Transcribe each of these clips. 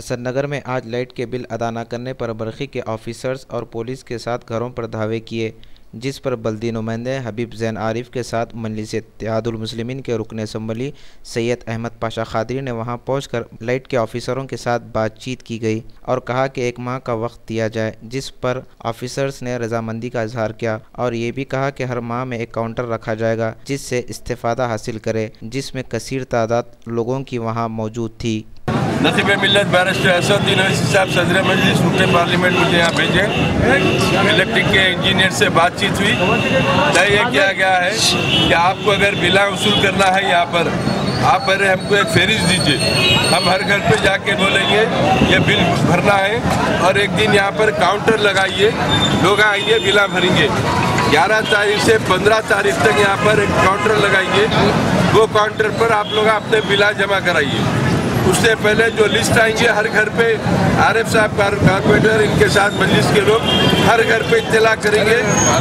हसननगर में आज लाइट के बिल अदा न करने पर बरखी के ऑफिसर्स और पुलिस के साथ घरों पर धावे किए, जिस पर बल्दी नुमाइंदे हबीब ज़ैन आरिफ के साथ मजलिस इत्तेहादुल मुस्लिमीन के रुकन असम्बली सैयद अहमद पाशा खादरी ने वहां पहुंचकर लाइट के ऑफिसरों के साथ बातचीत की गई और कहा कि 1 माह का वक्त दिया जाए, जिस पर ऑफिसर्स ने रजामंदी का इजहार किया और ये भी कहा कि हर माह में एक काउंटर रखा जाएगा जिससे इस्तेफादा हासिल करे, जिसमें कसीर तादाद लोगों की वहाँ मौजूद थी। नसीब मिल्लत बैरिस्टर असदुद्दीन ओवैसी साहब सदर मजलिस रुकन पार्लियामेंट मुझे यहाँ भेजे। इलेक्ट्रिक के इंजीनियर से बातचीत हुई, तय ये किया गया है कि आपको अगर बिला वसूल करना है यहाँ पर, आप पहले हमको एक फहरिस्त दीजिए, हम हर घर पे जाके बोलेंगे ये बिल भरना है और एक दिन यहाँ पर काउंटर लगाइए, लोग आएंगे बिला भरेंगे। 11 तारीख से 15 तारीख तक यहाँ पर एक काउंटर लगाइए, वो काउंटर पर आप लोग अपने बिला जमा कराइए। उससे पहले जो लिस्ट आएंगे हर घर पे आरिफ साहब कारपोरेटर इनके साथ मजलिस के लोग हर घर पे इत्तला करेंगे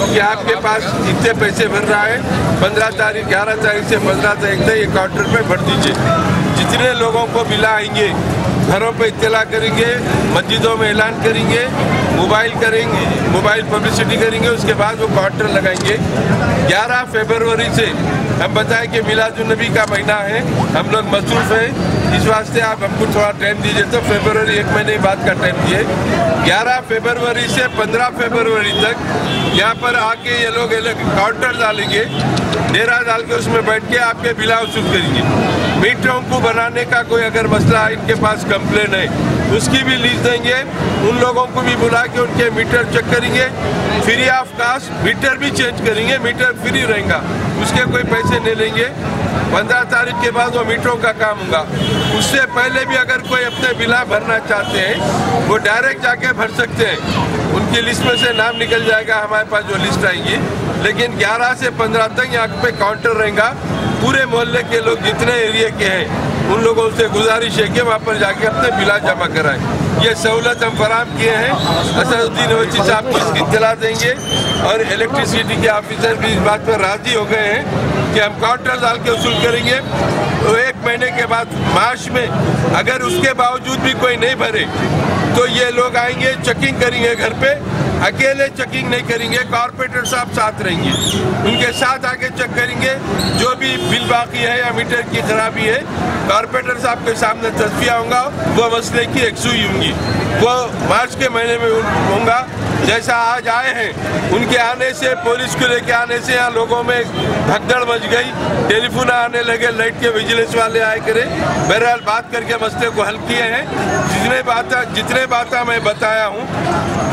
कि आपके पास इतने पैसे भर रहा है, 15 तारीख 11 तारीख से 15 तारीख तक ये काउंटर पे भर दीजिए। जितने लोगों को बिला आएंगे घरों पे इत्तला करेंगे, मस्जिदों में ऐलान करेंगे, मोबाइल पब्लिसिटी करेंगे, उसके बाद वो काउंटर लगाएंगे। 11 फरवरी से हम बताएं कि मिलादुन्नबी का महीना है, हम लोग मसरूफ हैं, इस वास्ते आप हमको थोड़ा टाइम दीजिए। तो फरवरी 1 महीने बाद का टाइम दिए। 11 फरवरी से 15 फरवरी तक यहाँ पर आके ये लोग काउंटर डालेंगे, डेरा डाल के उसमें बैठ के आपके बिला वसूल करेंगे। मीटरों को बनाने का कोई अगर मसला है, इनके पास कंप्लेन है, उसकी भी लीज देंगे, उन लोगों को भी बुला के उनके मीटर चेक करेंगे, फ्री ऑफ कास्ट मीटर भी चेंज करेंगे, मीटर फ्री रहेगा, उसके कोई पैसे नहीं लेंगे। 15 तारीख के बाद वो मीटरों का काम होगा। उससे पहले भी अगर कोई अपने बिला भरना चाहते हैं वो डायरेक्ट जाके भर सकते हैं, उनकी लिस्ट में से नाम निकल जाएगा, हमारे पास जो लिस्ट आएगी। लेकिन 11 से 15 तक यहाँ पे काउंटर रहेगा। पूरे मोहल्ले के लोग जितने एरिया के हैं उन लोगों से गुजारिश है कि वहाँ पर जाके अपने बिला जमा कराएं। ये सहूलत हम फराहम किए हैं। असदुद्दीन ओवैसी साहब को इसकी इत्तला देंगे और इलेक्ट्रिसिटी के ऑफिसर भी इस बात पर राजी हो गए हैं कि हम काउंटर डाल के वसूल करेंगे। तो 1 महीने के बाद मार्च में अगर उसके बावजूद भी कोई नहीं भरे तो ये लोग आएंगे, चेकिंग करेंगे घर पे। अकेले चेकिंग नहीं करेंगे, कॉर्पोरेटर साहब साथ रहेंगे, उनके साथ आके चेक करेंगे। जो भी बिल बाकी है या मीटर की खराबी है, कॉर्पोरेटर साहब के सामने तस्फिया होगा, वो मसले की एकसुई होंगी, वो मार्च के महीने में होगा। जैसा आज आए हैं, उनके आने से, पुलिस को लेके आने से यहाँ लोगों में भगदड़ मच गई, टेलीफोन आने लगे, लाइट के विजिलेंस वाले आए करे। बहरहाल बात करके मसले को हल किए हैं। जितने बातें मैं बताया हूँ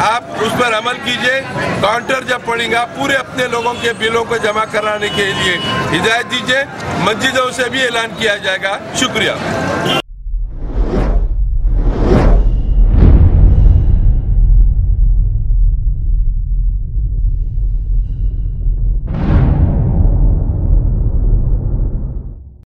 आप उस पर अमल कीजिए। काउंटर जब पड़ेगा पूरे अपने लोगों के बिलों को जमा कराने के लिए हिदायत दीजिए। मस्जिदों से भी ऐलान किया जाएगा। शुक्रिया।